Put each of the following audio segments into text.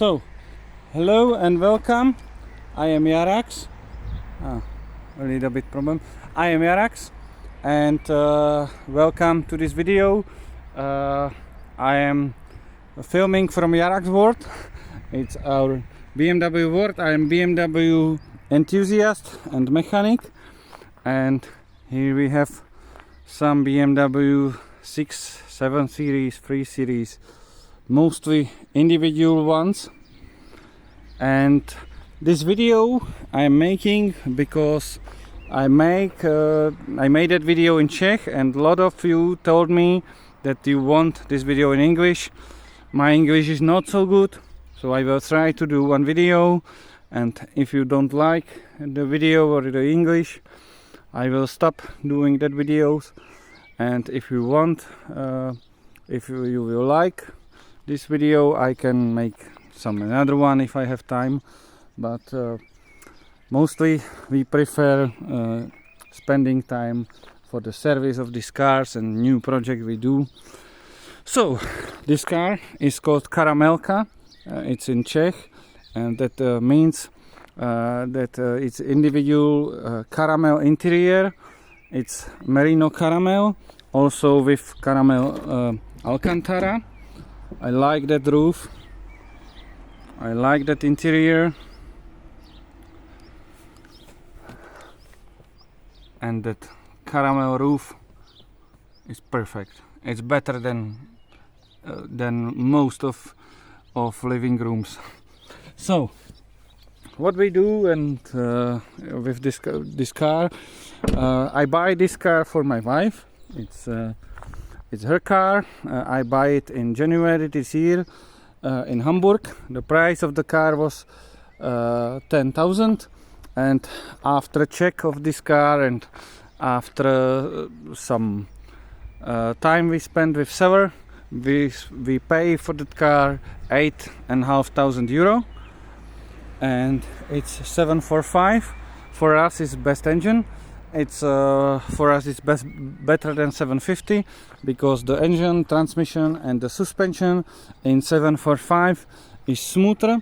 So, hello and welcome. I am JaraX. A little bit problem. I am JaraX, and welcome to this video. I am filming from JaraX world. It's our BMW world. I am BMW enthusiast and mechanic, and here we have some BMW 6, 7 series, 3 series, mostly individual ones. And this video I'm making because I made that video in Czech, and a lot of you told me that you want this video in English. My English is not so good, so I will try to do one video, and if you don't like the video or the English, I will stop doing that videos. And if you want, if you will like this video, I can make another one if I have time, but mostly we prefer spending time for the service of these cars and new project we do. So this car is called Karamelka. It's in Czech, and that means that it's individual caramel interior. It's merino caramel, also with caramel alcantara. I like that roof. I like that interior, and that caramel roof is perfect. It's better than most of living rooms. So what we do, and with this car, I buy this car for my wife. It's her car. I buy it in January this year. In Hamburg. The price of the car was 10,000, and after a check of this car and after some time we spent with seller, we pay for that car 8,500 euro, and it's 745. For us it's best engine. It's for us it's better than 750, because the engine, transmission and the suspension in 745 is smoother.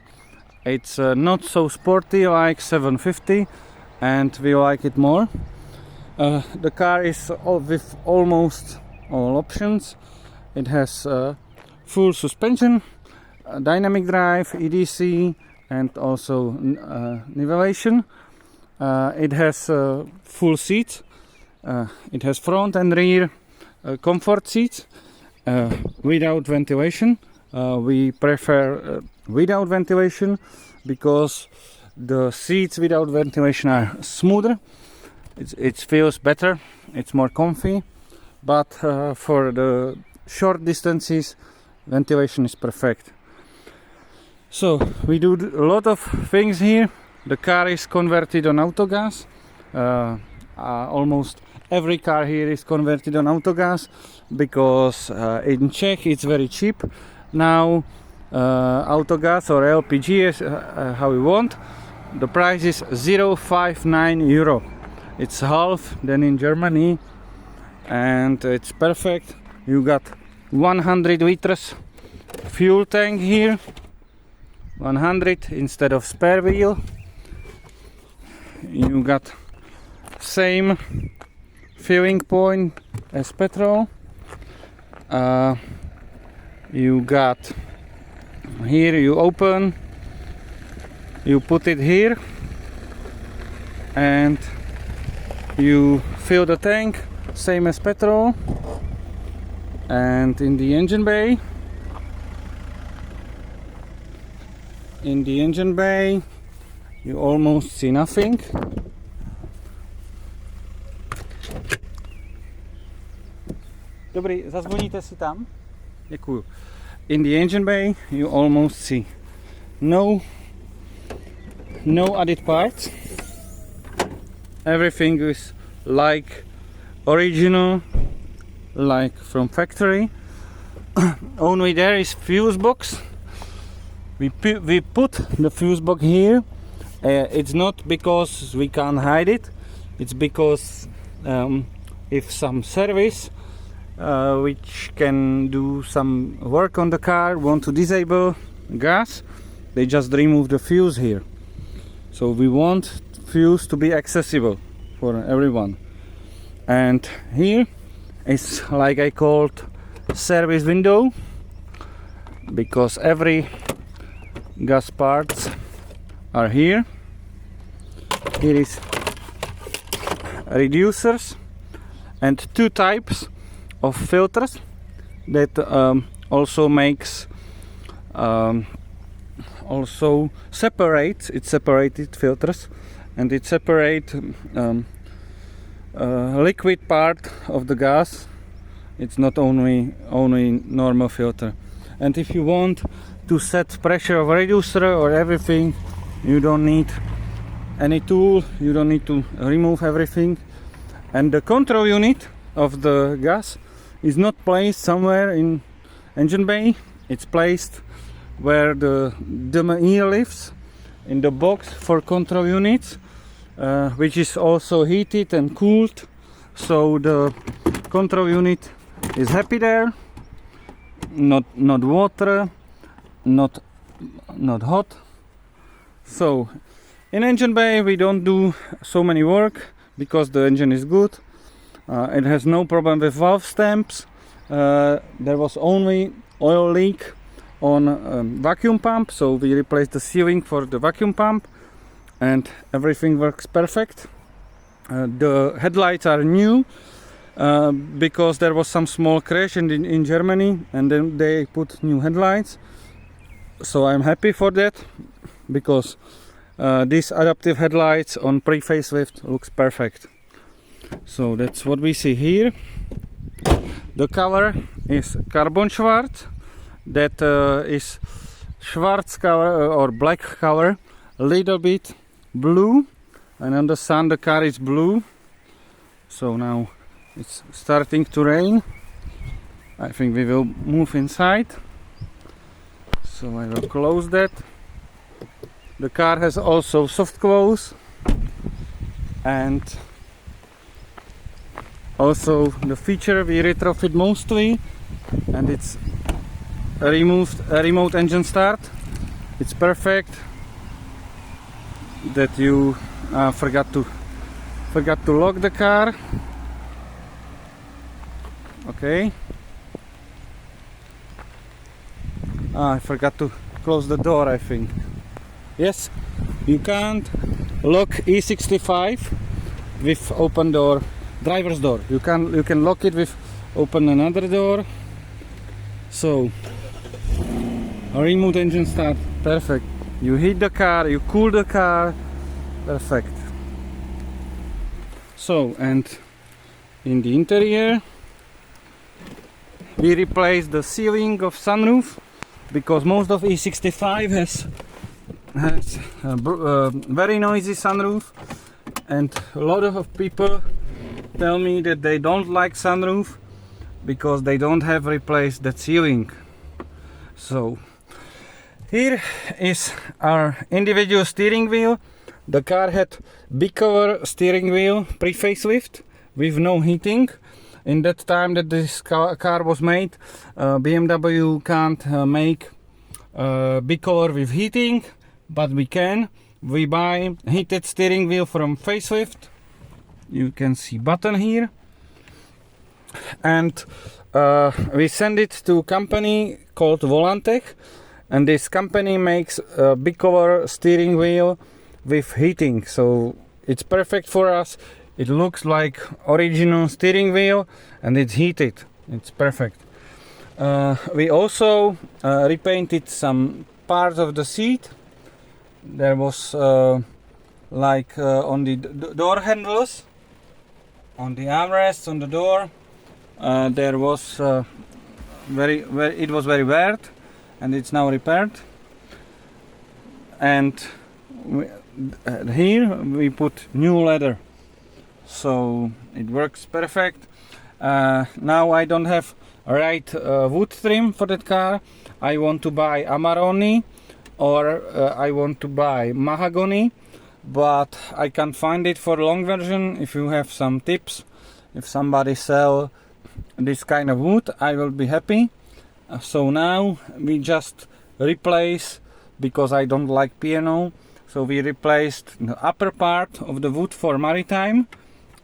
It's not so sporty like 750, and we like it more. The car is with almost all options. It has full suspension, dynamic drive, EDC, and also navigation. It has full seats. It has front and rear comfort seats without ventilation. We prefer without ventilation because the seats without ventilation are smoother. It feels better. It's more comfy. But for the short distances, ventilation is perfect. So we do a lot of things here. The car is converted on autogas. Almost every car here is converted on autogas, because in Czech it's very cheap now. Autogas or LPG, how you want. The price is 0.59 euro. It's half than in Germany, and it's perfect. You got 100 liters fuel tank here, 100 instead of spare wheel. You got same filling point as petrol. You got here, you open, you put it here, and you fill the tank, same as petrol. And in the engine bay, you almost see nothing. Dobrý, zazvoníte si tam? Děkuju. In the engine bay, you almost see no added parts. Everything is like original, like from factory. Only there is fuse box. We put the fuse box here. It's not because we can't hide it. It's because if some service which can do some work on the car want to disable gas, they just remove the fuse here. So we want fuse to be accessible for everyone. And here is, like I called, service window, because every gas parts are here. Here is reducers and two types of filters that also makes also separates, it separated filters, and it separate liquid part of the gas. It's not only normal filter. And if you want to set pressure of reducer or everything, you don't need any tool, you don't need to remove everything. And the control unit of the gas is not placed somewhere in engine bay, it's placed where the DME lives, in the box for control units, which is also heated and cooled, so the control unit is happy there. Not water, not hot. So in engine bay we don't do so many work because the engine is good. It has no problem with valve stamps. There was only oil leak on vacuum pump, so we replaced the sealing for the vacuum pump, and everything works perfect. The headlights are new. Because there was some small crash in Germany, and then they put new headlights, so I'm happy for that, because these adaptive headlights on pre-facelift looks perfect. So that's what we see here. The color is carbon schwarz, that is schwarz color or black color, a little bit blue, and on the sun the car is blue. So now it's starting to rain. I think we will move inside. So I will close that. The car has also soft close, and also the feature we retrofit mostly, and it's a remote engine start. It's perfect that you forgot to lock the car. Okay. I forgot to close the door, I think. Yes, you can't lock E65 with open door, driver's door. You can lock it with open another door. So a remote engine start, perfect. You heat the car, you cool the car, perfect. So, and in the interior we replaced the sealing of sunroof, because most of E65 has a very noisy sunroof, and a lot of people tell me that they don't like sunroof because they don't have replaced that sealing. So here is our individual steering wheel. The car had big cover steering wheel pre-facelift with no heating. In that time that this car was made, BMW can't make big cover with heating, but we can. We buy heated steering wheel from facelift. You can see button here, and we send it to a company called Volantech, and this company makes a big cover steering wheel with heating, so it's perfect for us. It looks like original steering wheel and it's heated. It's perfect. We also repainted some parts of the seat. There was like on the door handles, on the armrests, on the door, there was it was very weird, and it's now repaired. And here we put new leather, so it works perfect. Now I don't have right wood trim for that car. I want to buy Amarone, or I want to buy mahogany, but I can't find it for long version. If you have some tips, if somebody sell this kind of wood, I will be happy. So now we just replace because I don't like piano. So we replaced the upper part of the wood for maritime.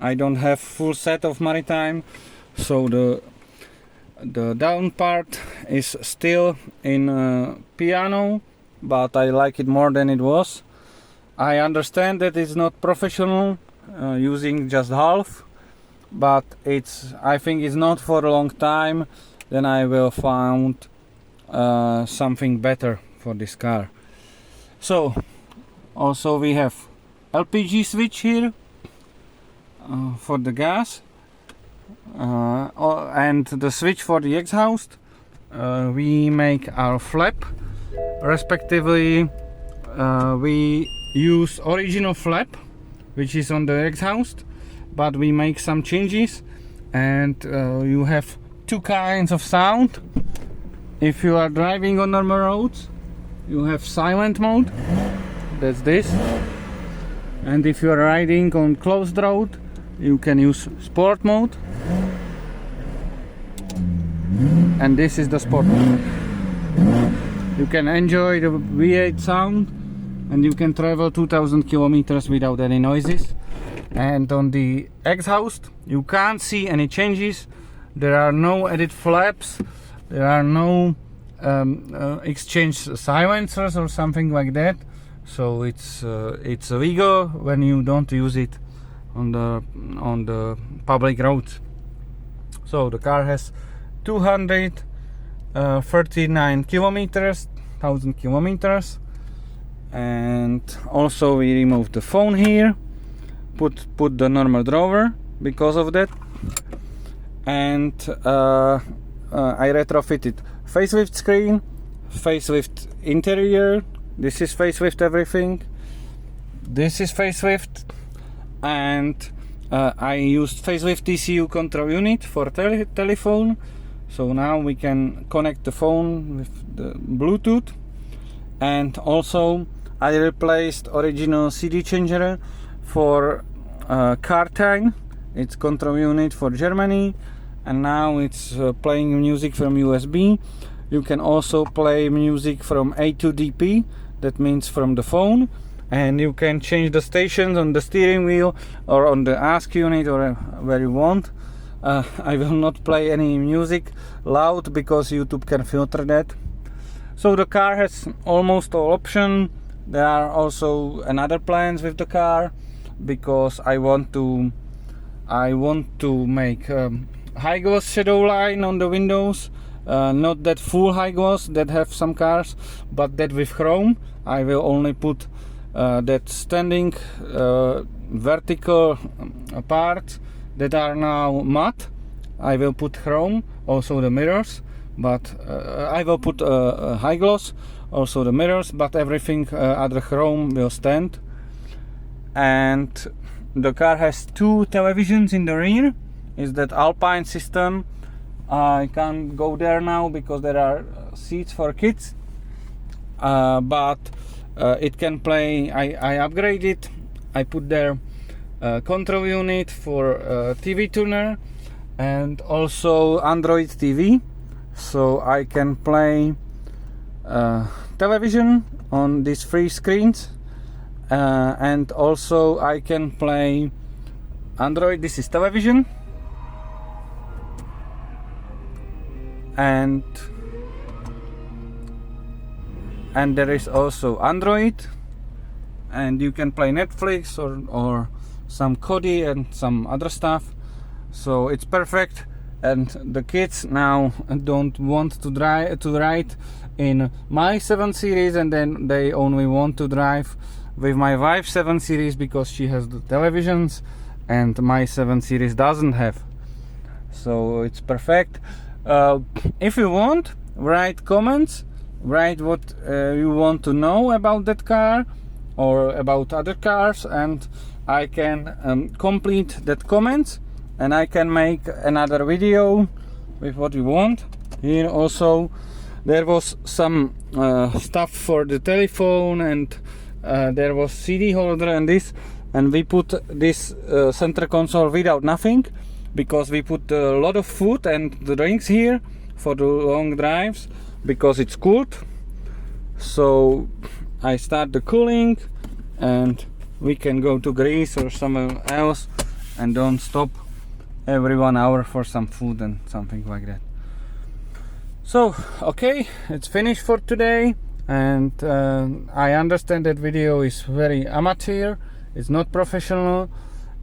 I don't have full set of maritime, so the down part is still in piano, but I like it more than it was. I understand that it's not professional, using just half, but I think it's not for a long time. Then I will find something better for this car. So also we have LPG switch here for the gas, and the switch for the exhaust. We make our flap, respectively. We use original flap, which is on the exhaust, but we make some changes, and you have two kinds of sound. If you are driving on normal roads, you have silent mode, that's this, and if you are riding on closed road, you can use sport mode, and this is the sport mode. You can enjoy the V8 sound, and you can travel 2000 kilometers without any noises. And on the exhaust you can't see any changes. There are no added flaps, there are no exchange silencers or something like that. So it's illegal when you don't use it on the public roads. So the car has 239 kilometers, 1000 kilometers, and also we removed the phone here, put the normal drawer because of that, and I retrofitted facelift screen, facelift interior. This is facelift everything. This is facelift, and I used facelift ECU control unit for telephone. So now we can connect the phone with the Bluetooth, and also I replaced original CD changer for car tag. It's control unit for Germany, and now it's playing music from USB. You can also play music from A to DP, that means from the phone, and you can change the stations on the steering wheel or on the ASC unit or where you want. I will not play any music loud because YouTube can filter that. So the car has almost all options. There are also another plans with the car, because I want to make high gloss shadow line on the windows. Not that full high gloss that have some cars, but that with chrome. I will only put that standing vertical parts that are now matte. I will put chrome, also the mirrors, but I will put high gloss, also the mirrors, but everything other chrome will stand. And the car has two televisions in the rear. Is that Alpine system. I can't go there now because there are seats for kids, but it can play. I upgraded. I put there control unit for TV tuner, and also Android TV, so I can play television on these three screens, and also I can play Android. This is television, and there is also Android, and you can play Netflix or some Kodi and some other stuff. So it's perfect. And the kids now don't want to ride in my 7 Series, and then they only want to drive with my wife's 7 Series because she has the televisions and my 7 Series doesn't have. So it's perfect. If you want, write comments, write what you want to know about that car or about other cars, and I can complete that comments, and I can make another video with what you want. Here also there was some stuff for the telephone, and there was CD holder and this, and we put this center console without nothing, because we put a lot of food and the drinks here for the long drives because it's cooled. So I start the cooling and we can go to Greece or somewhere else and don't stop every 1 hour for some food and something like that. So okay, it's finished for today, and I understand that video is very amateur, it's not professional,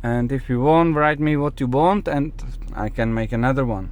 and if you want, write me what you want and I can make another one.